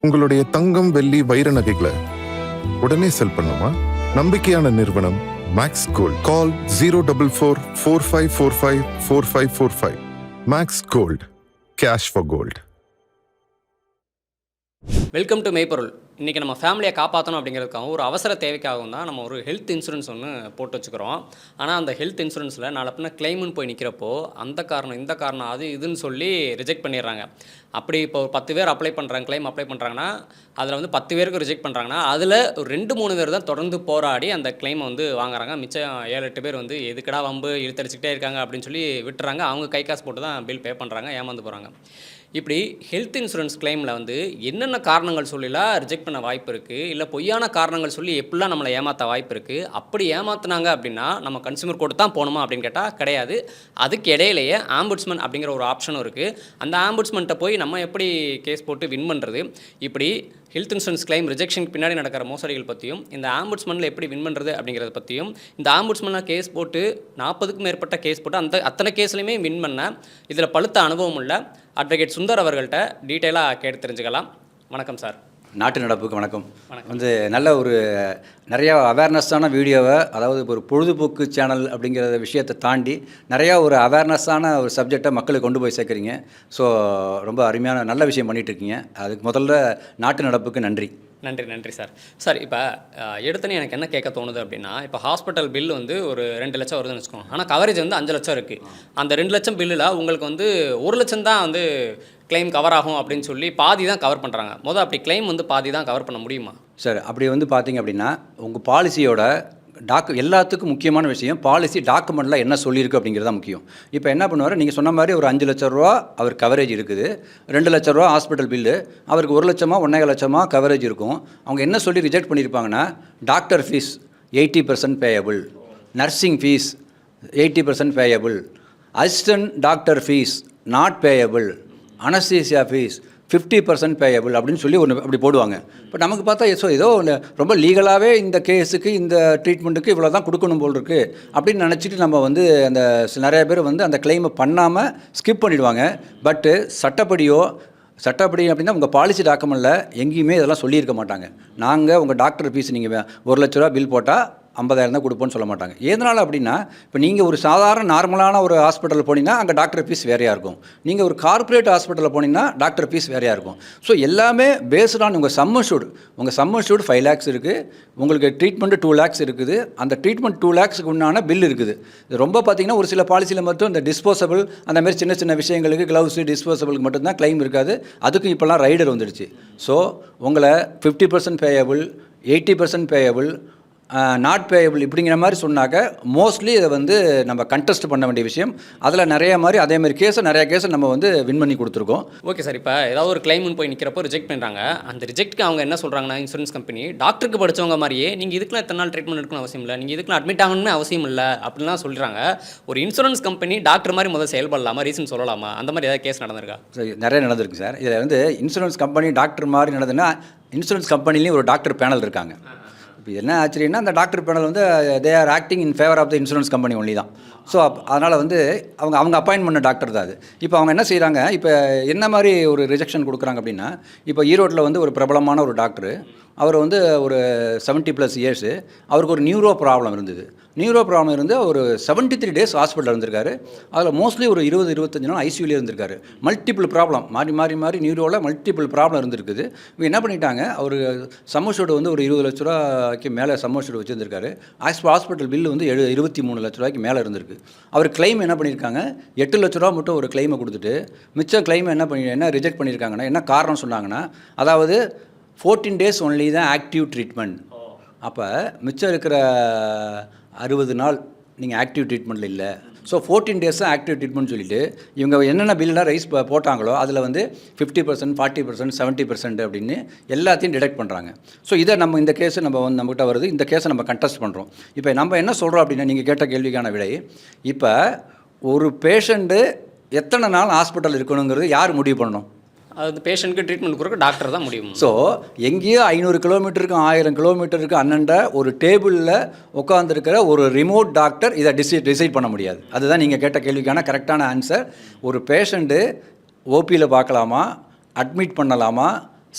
உங்களுடைய தங்கம், வெள்ளி, வைர நகைகளை உடனே செல் பண்ணுமா? நம்பிக்கையான நிறுவனம் Max Gold. Call 04445454545. Max Gold, cash for gold. Welcome to Meipporul. இன்றைக்கி நம்ம ஃபேமிலியை காப்பாற்றணும் அப்படிங்கிறதுக்காகவும் ஒரு அவசர தேவைக்காகவும் தான் நம்ம ஒரு ஹெல்த் இன்சூரன்ஸ் ஒன்று போட்டு வச்சுக்கிறோம். ஆனால் அந்த ஹெல்த் இன்சூரன்ஸில் நாளை பின்ன கிளைம்னு போய் நிற்கிறப்போ அந்த காரணம் இந்த காரணம் அது இதுன்னு சொல்லி ரிஜெக்ட் பண்ணிடுறாங்க. அப்படி இப்போ 10 பேர் அப்ளை பண்ணுறாங்க, கிளைம் அப்ளை பண்ணுறாங்கன்னா அதில் வந்து 10 பேருக்கு ரிஜெக்ட் பண்ணுறாங்கன்னா அதில் ஒரு 2-3 பேர் தான் தொடர்ந்து போராடி அந்த கிளைமை வந்து வாங்குறாங்க. மிச்சம் 7-8 பேர் வந்து எதுக்கடா வம்பு இழுத்தடிச்சிக்கிட்டே இருக்காங்க அப்படின்னு சொல்லி விட்டுறாங்க. அவங்க கை காசு போட்டு தான் பில் பே பண்ணுறாங்க, ஏமாந்து போகிறாங்க. இப்படி ஹெல்த் இன்சூரன்ஸ் கிளைமில் வந்து என்னென்ன காரணங்கள் சொல்லிலாம் ரிஜெக்ட் பண்ண வாய்ப்பு இருக்குது, இல்லை பொய்யான காரணங்கள் சொல்லி எப்படிலாம் நம்மளை ஏமாற்ற வாய்ப்பு இருக்குது. அப்படி ஏமாற்றினாங்க அப்படின்னா நம்ம கன்சியூமர் கோர்ட் தான் போகணுமா அப்படின்னு கேட்டால் கிடையாது. அதுக்கு இடையிலேயே ஆம்புட்ஸ்மன் அப்படிங்கிற ஒரு ஆப்ஷனும் இருக்குது. அந்த ஆம்புட்ஸ்மன்ட்டை போய் நம்ம எப்படி கேஸ் போட்டு வின் பண்ணுறது, இப்படி ஹெல்த் இன்சூரன்ஸ் கிளைம் ரிஜெக்ஷனுக்கு பின்னாடி நடக்கிற மோசடிகள் பற்றியும், இந்த ஆம்புட்ஸ்மனில் எப்படி வின் பண்ணுறது அப்படிங்கிறத பற்றியும், இந்த ஆம்புட்ஸ்மனில் கேஸ் போட்டு 40க்கும் மேற்பட்ட கேஸ் போட்டு அத்தனை கேஸ்லையுமே வின் பண்ண இதில் பழுத்த அனுபவம் உள்ள அட்வொகேட் சுந்தர் அவர்கள்ட்ட டீட்டெயிலாக கேட்டு தெரிஞ்சுக்கலாம். வணக்கம் சார். நாட்டு நடப்புக்கு வணக்கம். வந்து நல்ல ஒரு நிறையா அவேர்னஸான வீடியோவை, அதாவது ஒரு பொழுதுபோக்கு சேனல் அப்படிங்கிற விஷயத்தை தாண்டி நிறையா ஒரு அவேர்னஸான ஒரு சப்ஜெக்டை மக்களுக்கு கொண்டு போய் சேர்க்குறீங்க. ஸோ ரொம்ப அருமையான நல்ல விஷயம் பண்ணிகிட்ருக்கீங்க. அதுக்கு முதல்ல நாட்டு நடப்புக்கு நன்றி. நன்றி சார். சார், இப்போ எடுத்தனே எனக்கு என்ன கேட்க தோணுது அப்படின்னா, இப்போ ஹாஸ்பிட்டல் பில் வந்து ஒரு 2 லட்சம் வருதுன்னு வச்சுக்கோங்க. ஆனால் கவரேஜ் வந்து 5 லட்சம் இருக்குது. அந்த 2 லட்சம் பில்லில் உங்களுக்கு வந்து 1 லட்சம் தான் வந்து கிளைம் கவர் ஆகும் அப்படின்னு சொல்லி பாதி தான் கவர் பண்ணுறாங்க. அப்படி கிளைம் வந்து பாதி தான் கவர் பண்ண முடியுமா? சார், அப்படி வந்து பார்த்தீங்க அப்படின்னா உங்கள் பாலிசியோட எல்லாத்துக்கும் முக்கியமான விஷயம் பாலிசி டாக்குமெண்ட்டில் என்ன சொல்லியிருக்கு அப்படிங்கிறது தான் முக்கியம். இப்போ என்ன பண்ணுவார், நீங்கள் சொன்ன மாதிரி ஒரு 5 லட்ச ரூபா அவர் கவரேஜ் இருக்குது, 2 லட்ச ரூபா ஹாஸ்பிட்டல் பில்லு, அவருக்கு 1 லட்சமாக 1.5 லட்சமாக கவரேஜ் இருக்கும். அவங்க என்ன சொல்லி ரிஜெக்ட் பண்ணியிருப்பாங்கன்னா, doctor fees 80% payable, nursing fees 80% payable, assistant doctor fees not payable, anaesthesia fees 50% payable அப்படின்னு சொல்லி ஒன்று அப்படி போடுவாங்க. இப்போ நமக்கு பார்த்தா ஏதோ ரொம்ப லீகலாகவே இந்த கேஸுக்கு இந்த ட்ரீட்மெண்ட்டுக்கு இவ்வளோ தான் கொடுக்கணும் போல் இருக்குது அப்படின்னு நினச்சிட்டு நம்ம வந்து அந்த நிறைய பேர் வந்து அந்த கிளைமை பண்ணாமல் ஸ்கிப் பண்ணிவிடுவாங்க. பட்டு சட்டப்படி அப்படின்னா உங்கள் பாலிசி டாக்குமெண்ட்டில் எங்கேயுமே இதெல்லாம் சொல்லியிருக்க மாட்டாங்க. நாங்கள் உங்கள் டாக்டர் ஃபீஸ் நீங்கள் 1 லட்ச ரூபா பில் போட்டால் 50,000 தான் கொடுப்போன்னு சொல்ல மாட்டாங்க. எதனால் அப்படின்னா, இப்போ நீங்கள் ஒரு சாதாரண நார்மலான ஒரு ஹாஸ்பிட்டலில் போனீங்கன்னா அங்கே டாக்டர் ஃபீஸ் வேறையாக இருக்கும். நீங்கள் ஒரு கார்ப்பரேட் ஹாஸ்பிட்டலில் போனீங்கன்னா டாக்டர் ஃபீஸ் வேறையாக இருக்கும். ஸோ எல்லாமே பேஸ்ட் ஆன் உங்கள் சம் அஷ்யூர்டு 5 lakhs இருக்குது, உங்களுக்கு ட்ரீட்மெண்ட்டு 2 lakhs இருக்குது, அந்த ட்ரீட்மெண்ட் 2 lakhsக்கு உண்டான பில் இருக்குது. இது ரொம்ப பார்த்திங்கன்னா ஒரு சில பாலிசியில் மட்டும் இந்த டிஸ்போசபிள் அந்த மாதிரி சின்ன சின்ன விஷயங்களுக்கு க்ளவுஸு டிஸ்போசபிளுக்கு மட்டும்தான் கிளைம் இருக்காது. அதுக்கும் இப்போல்லாம் ரைடர் வந்துடுச்சு. ஸோ உங்களை 50% பேயபிள், 80% பேயபிள், நாட் பேயபிள் இப்படிங்கிற மாதிரி சொன்னாக்க மோஸ்ட்லி இதை வந்து நம்ம கண்டெஸ்ட் பண்ண வேண்டிய விஷயம். அதில் அதே மாதிரி நிறைய கேஸை நம்ம வந்து வின் பண்ணி கொடுத்துருக்கோம். Okay sir. இப்போ ஏதாவது ஒரு கிளைம்னு போய் நிற்கிறப்போ ரிஜெக்ட் பண்ணுறாங்க. அந்த ரிஜெக்ட்க்கு அவங்க என்ன சொல்கிறாங்கன்னா, இன்சூரன்ஸ் கம்பெனி டாக்டருக்கு படித்தவங்க மாதிரியே நீங்கள் இதுக்குலாம் எத்தனை நாள் ட்ரீட்மெண்ட் எடுக்கணும் அவசியம் இல்லை, நீங்கள் இதுக்குலாம் அட்மிட் ஆகணும்னு அவசியம் இல்லை அப்படின்லாம் சொல்கிறாங்க. ஒரு இன்சூரன்ஸ் கம்பெனி டாக்டர் மாதிரி முதல் செயல்படலாமா, ரீசன் சொல்லலாமா? அந்த மாதிரி ஏதாவது கேஸ் நடந்திருக்கா? நிறைய நடந்திருக்கு சார். இதில் வந்து இன்சூரன்ஸ் கம்பெனி டாக்டர் மாதிரி நடந்ததுன்னா இன்சூரன்ஸ் கம்பெனிலையும் ஒரு டாக்டர் பேனல் இருக்காங்க. இப்போ என்ன ஆச்சரியன்னா, அந்த டாக்டர் பேனல் வந்து they are acting in favour of the insurance company only தான். ஸோ அதனால் வந்து அவங்க அப்பாயின்ட் பண்ண டாக்டர் தான் அது. இப்போ அவங்க என்ன செய்கிறாங்க, இப்போ என்ன மாதிரி ஒரு ரிஜெக்ஷன் கொடுக்குறாங்க அப்படின்னா, இப்போ ஈரோட்டில் வந்து ஒரு பிரபலமான ஒரு டாக்டர், அவர் வந்து ஒரு 70+ இயர்ஸு, அவருக்கு ஒரு நியூரோ ப்ராப்ளம் இருந்து ஒரு 73 days ஹாஸ்பிட்டலில் இருந்திருக்காரு. அதில் மோஸ்ட்லி ஒரு 20-25 நாள் ஐசியூலேயே இருந்திருக்காரு. மல்டிபிள் ப்ராப்ளம் மாறி நியூரோவில் மல்டிபிள் ப்ராப்ளம் இருந்திருக்குது. இப்போ என்ன பண்ணிட்டாங்க, அவர் சம்மர்ஷூடு வந்து ஒரு 20 லட்ச ரூபாய்க்கு மேலே சம்மர்ஷூடு வச்சுருந்துருக்காரு. ஹாஸ்பிட்டல் பில்லு வந்து 23 லட்ச ரூபாய்க்கு மேலே இருந்திருக்கு. அவர் கிளைம் என்ன பண்ணியிருக்காங்க, 8 லட்ச ரூபா மட்டும் ஒரு கிளைமை கொடுத்துட்டு மிச்சம் கிளைமை என்ன ரிஜெக்ட் பண்ணியிருக்காங்கன்னா, என்ன காரணம் சொன்னாங்கன்னா, அதாவது 14 days ஒன்லி தான் ஆக்டிவ் ட்ரீட்மெண்ட். அப்போ மிச்சம் இருக்கிற 60 நாள் நீங்கள் ஆக்டிவ் ட்ரீட்மெண்ட்டில் இல்லை. ஸோ 14 days தான் ஆக்டிவ் ட்ரீட்மெண்ட் சொல்லிவிட்டு இவங்க என்னென்ன பில்லாம் ரைஸ் போட்டாங்களோ அதில் வந்து 50%, 40%, 70% அப்படின்னு எல்லாத்தையும் டிடெக்ட் பண்ணுறாங்க. ஸோ இதை நம்ம இந்த கேஸு நம்மகிட்ட வருது, இந்த கேஸை நம்ம கண்டெஸ்ட் பண்ணுறோம். இப்போ நம்ம என்ன சொல்கிறோம் அப்படின்னா, நீங்கள் கேட்ட கேள்விக்கான விடை, இப்போ ஒரு பேஷண்ட்டு எத்தனை நாள் ஹாஸ்பிட்டல் இருக்கணுங்கிறது யார் முடிவு பண்ணணும்? அது பேஷண்ட்டுக்கு ட்ரீட்மெண்ட் கொடுக்க டாக்டர் தான் முடியும். ஸோ எங்கேயோ 500 கிலோமீட்டருக்கு 1000 கிலோமீட்டருக்கு அண்ணன்ற ஒரு டேபிளில் உட்காந்துருக்கிற ஒரு ரிமோட் டாக்டர் இதை டிசைட் பண்ண முடியாது. அதுதான் நீங்கள் கேட்ட கேள்விக்கான கரெக்டான ஆன்சர். ஒரு பேஷண்ட்டு ஓபியில் பார்க்கலாமா, அட்மிட் பண்ணலாமா,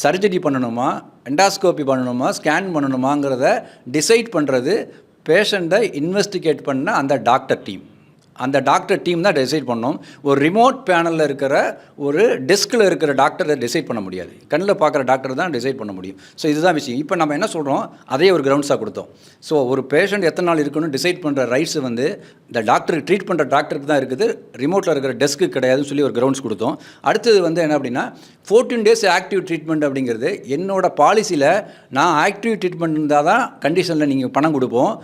சர்ஜரி பண்ணணுமா, எண்டாஸ்கோபி பண்ணணுமா, ஸ்கேன் பண்ணணுமாங்கிறத டிசைட் பண்ணுறது பேஷண்ட்டை இன்வெஸ்டிகேட் பண்ண அந்த டாக்டர் டீம். அந்த டாக்டர் டீம் தான் டிசைட் பண்ணோம். ஒரு ரிமோட் பேனலில் இருக்கிற ஒரு டெஸ்கில் இருக்கிற டாக்டரை டிசைட் பண்ண முடியாது. கண்ணில் பார்க்குற டாக்டர் தான் டிசைட் பண்ண முடியும். ஸோ இதுதான் விஷயம். இப்போ நம்ம என்ன சொல்கிறோம், அதே ஒரு கிரவுண்ட்ஸாக கொடுத்தோம். ஸோ ஒரு பேஷண்ட் எத்தனை நாள் இருக்கணும் டிசைட் பண்ணுற ரைட்ஸ் வந்து இந்த டாக்டருக்கு ட்ரீட் பண்ணுற டாக்டருக்கு தான் இருக்குது, ரிமோட்டில் இருக்கிற டெஸ்க்கு கிடையாதுன்னு சொல்லி ஒரு கிரவுண்ட்ஸ் கொடுத்தோம். அடுத்தது வந்து என்ன அப்படின்னா 14 days ஆக்டிவ் ட்ரீட்மெண்ட் அப்படிங்கிறது என்னோட பாலிசியில் நான் ஆக்டிவ் ட்ரீட்மெண்ட் இருந்தால் தான் கண்டிஷனில் நீங்கள் பணம் கொடுப்போம்.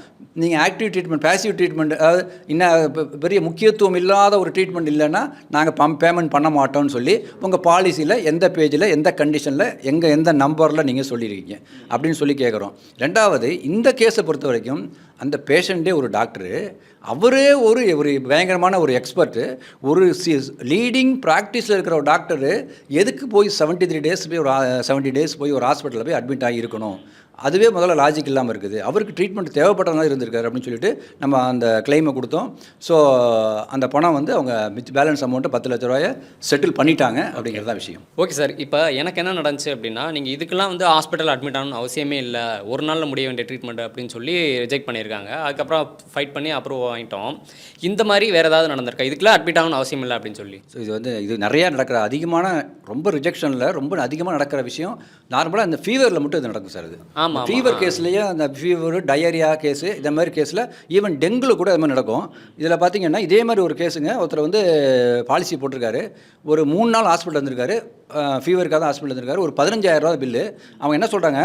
நீங்கள் ஆக்டிவ் ட்ரீட்மெண்ட், பேசிவ் ட்ரீட்மெண்ட், அதாவது இன்னும் பெரிய முக்கியத்துவம் இல்லாத ஒரு ட்ரீட்மெண்ட் இல்லைன்னா நாங்கள் பேமெண்ட் பண்ண மாட்டோம்னு சொல்லி உங்கள் பாலிசியில் எந்த பேஜில் எந்த கண்டிஷனில் எந்த நம்பரில் நீங்கள் சொல்லியிருக்கீங்க அப்படின்னு சொல்லி கேட்குறோம். ரெண்டாவது, இந்த கேஸை பொறுத்த வரைக்கும் அந்த பேஷண்ட்டே ஒரு டாக்டரு, அவரே ஒரு பயங்கரமான ஒரு எக்ஸ்பர்ட்டு, ஒரு லீடிங் ப்ராக்டிஸில் இருக்கிற ஒரு டாக்டரு எதுக்கு போய் 73 days போய் ஒரு 70 days போய் ஒரு ஹாஸ்பிட்டலில் போய் அட்மிட் ஆகி இருக்கணும்? அதுவே முதல்ல லாஜிக் இல்லாமல் இருக்குது. அவருக்கு ட்ரீட்மெண்ட் தேவைப்பட்டதாக இருந்திருக்காரு அப்படின்னு சொல்லிட்டு நம்ம அந்த கிளைமை கொடுத்தோம். ஸோ அந்த பணம் வந்து அவங்க பேலன்ஸ் அமௌண்ட்டை 10 லட்ச ரூபாயை செட்டில் பண்ணிட்டாங்க அப்படிங்கிறதான் விஷயம். ஓகே சார், இப்போ எனக்கு என்ன நடந்துச்சு அப்படின்னா, நீங்கள் இதுக்கெல்லாம் வந்து ஹாஸ்பிட்டல் அட்மிட் ஆகணும்னு அவசியமே இல்லை, ஒரு நாளில் முடிய வேண்டிய ட்ரீட்மெண்ட் அப்படின்னு சொல்லி ரிஜெக்ட் பண்ணியிருக்காங்க. அதுக்கப்புறம் ஃபைட் பண்ணி அப்ரூவ் வாங்கிட்டோம். இந்த மாதிரி வேறு ஏதாவது நடந்திருக்கா, இதுக்கெல்லாம் அட்மிட் ஆகணும்னு அவசியம் இல்லை அப்படின்னு சொல்லி? ஸோ இது நிறையா நடக்கிற அதிகமான ரொம்ப ரிஜெக்ஷனில் ரொம்ப அதிகமாக நடக்கிற விஷயம். நார்மலாக இந்த ஃபீவரில் மட்டும் இது நடக்கும் சார். இது ஆமாம், ஃபீவர் கேஸ்லேயே அந்த ஃபீவர், டயரியா கேஸு, இந்த மாதிரி கேஸில் ஈவன் டெங்குல கூட அது மாதிரி நடக்கும். இதில் பார்த்தீங்கன்னா இதே மாதிரி ஒரு கேஸுங்க, ஒருத்தர் வந்து பாலிசி போட்டிருக்காரு, ஒரு 3 நாள் ஹாஸ்பிட்டல் இருந்திருக்காரு, ஃபீவருக்காக தான் ஹாஸ்பிட்டல் இருந்திருக்காரு, ஒரு 15,000 ரூபா பில்லு. அவங்க என்ன சொல்கிறாங்க,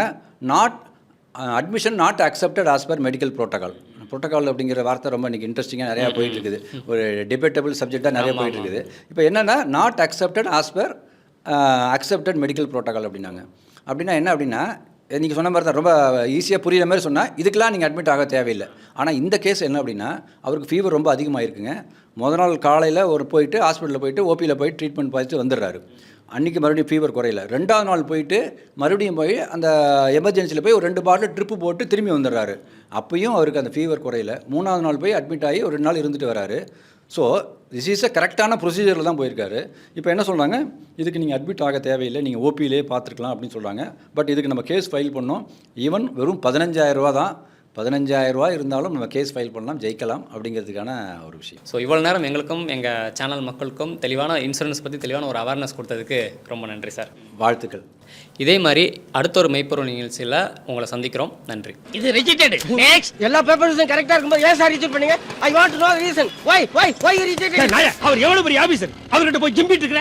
admission not accepted as per medical protocol. Protocol அப்படிங்கிற வார்த்தை ரொம்ப இன்றைக்கி இன்ட்ரெஸ்டிங்காக நிறையா போயிட்டு இருக்குது, ஒரு டிபேட்டபிள் சப்ஜெக்டாக நிறைய போயிட்டு இருக்குது. இப்போ என்னென்னா not accepted as per accepted medical protocol அப்படின்னாங்க. அப்படின்னா என்ன அப்படின்னா, நீங்கள் சொன்ன மாதிரி தான் ரொம்ப ஈஸியாக புரியுற மாதிரி சொன்னால் இதுக்கெலாம் நீங்கள் அட்மிட் ஆக தேவையில்லை. ஆனால் இந்த கேஸ் என்ன அப்படின்னா, அவருக்கு ஃபீவர் ரொம்ப அதிகமாக இருக்குங்க. முதல் நாள் காலையில் போயிட்டு ஹாஸ்பிட்டலில் போயிட்டு ஓபியில் போய் ட்ரீட்மெண்ட் பார்த்துட்டு வந்துடுறாரு. அன்றைக்கி மறுபடியும் ஃபீவர் குறையில. 2வது நாள் போயிட்டு மறுபடியும் போய் அந்த எமர்ஜென்சியில் போய் ஒரு 2 பாட்டில் ட்ரிப்பு போட்டு திரும்பி வந்துடுறாரு. அப்பயும் அவருக்கு அந்த ஃபீவர் குறையில. 3வது நாள் போய் அட்மிட் ஆகி ஒரு 2 நாள் இருந்துட்டு வராரு. ஸோ திஸ் இஸ் அ கரெக்டான ப்ரொசீஜரில் தான் போயிருக்காரு. இப்போ என்ன சொல்கிறாங்க, இதுக்கு நீங்கள் அட்மிட் ஆக தேவையில்லை, நீங்கள் ஓபியிலே பார்த்துருக்கலாம் அப்படின்னு சொல்கிறாங்க. பட் இதுக்கு நம்ம கேஸ் ஃபைல் பண்ணோம். ஈவன் வெறும் 15,000 ரூபா தான். 15,000 ரூபா இருந்தாலும் நம்ம கேஸ் ஃபைல் பண்ணலாம், ஜெயிக்கலாம் அப்படிங்கிறதுக்கான ஒரு விஷயம். ஸோ இவ்வளோ நேரம் எங்களுக்கும் எங்கள் சேனல் மக்களுக்கும் தெளிவான இன்சூரன்ஸ் பற்றி தெளிவான ஒரு அவேர்னஸ் கொடுத்ததுக்கு ரொம்ப நன்றி சார். வாழ்த்துக்கள். இதே மாதிரி அடுத்த ஒரு மெய்ப்பொருள் நிகழ்ச்சியில் உங்களை சந்திக்கிறோம். நன்றி. இது ரிஜெக்டட். நெக்ஸ்ட். எல்லா பேப்பர்ஸும் கரெக்ட்டா இருக்கும்போது ஏன் சார் ரிஜெக்ட் பண்ணீங்க? I want to know the reason. Why you rejected? அவர் எவ்வளவு பெரிய ஆபீசர், அவர்கிட்ட போய் ஜிம்பிட்டு இருக்கற?